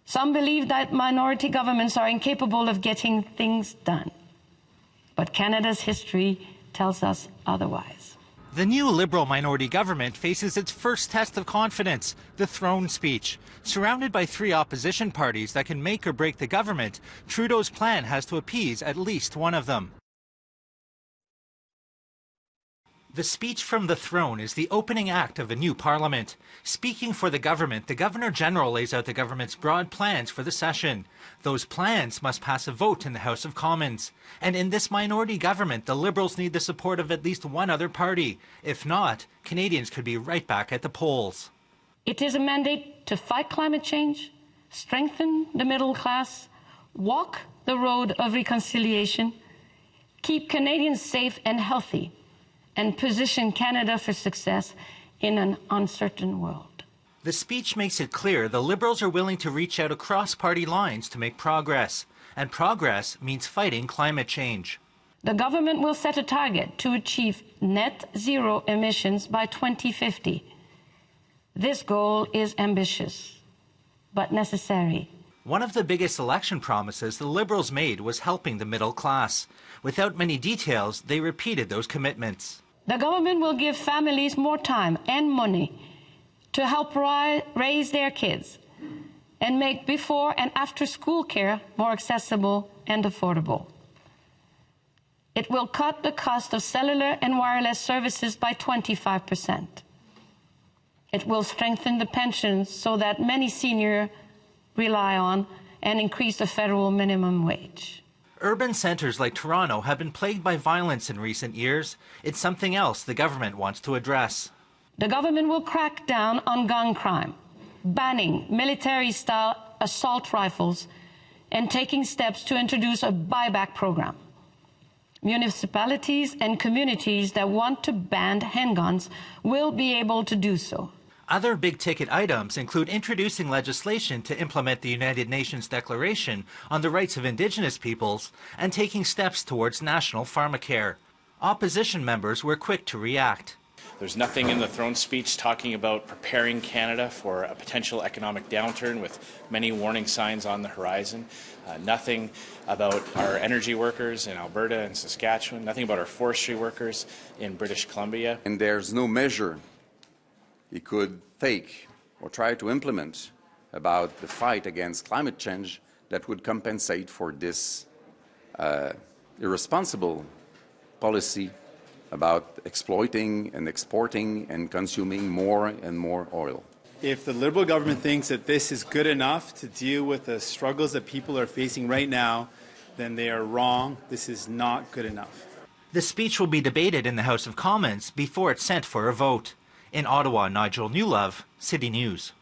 Some believe that minority governments are incapable of getting things done. But Canada's history tells us otherwise. The new Liberal minority government faces its first test of confidence, the throne speech. Surrounded by 3 opposition parties that can make or break the government, Trudeau's plan has to appease at least one of them. The speech from the throne is the opening act of a new parliament. Speaking for the government, the Governor-General lays out the government's broad plans for the session. Those plans must pass a vote in the House of Commons. And in this minority government, the Liberals need the support of at least one other party. If not, Canadians could be right back at the polls. It is a mandate to fight climate change, strengthen the middle class, walk the road of reconciliation, keep Canadians safe and healthy, and position Canada for success in an uncertain world. The speech makes it clear the Liberals are willing to reach out across party lines to make progress. And progress means fighting climate change. The government will set a target to achieve net zero emissions by 2050. This goal is ambitious, but necessary. One of the biggest election promises the Liberals made was helping the middle class. Without many details, they repeated those commitments. The government will give families more time and money to help raise their kids and make before and after school care more accessible and affordable. It will cut the cost of cellular and wireless services by 25%. It will strengthen the pensions so that many seniors rely on and increase the federal minimum wage. Urban centres like Toronto have been plagued by violence in recent years. It's something else the government wants to address. The government will crack down on gun crime, banning military-style assault rifles and taking steps to introduce a buyback program. Municipalities and communities that want to ban handguns will be able to do so. Other big-ticket items include introducing legislation to implement the United Nations Declaration on the Rights of Indigenous Peoples and taking steps towards national pharmacare. Opposition members were quick to react. There's nothing in the throne speech talking about preparing Canada for a potential economic downturn with many warning signs on the horizon. Nothing about our energy workers in Alberta and Saskatchewan. Nothing about our forestry workers in British Columbia. And there's no measure he could take or try to implement about the fight against climate change that would compensate for this irresponsible policy about exploiting and exporting and consuming more and more oil. If the Liberal government thinks that this is good enough to deal with the struggles that people are facing right now, then they are wrong. This is not good enough. The speech will be debated in the House of Commons before it's sent for a vote. In Ottawa, Nigel Newlove, City News.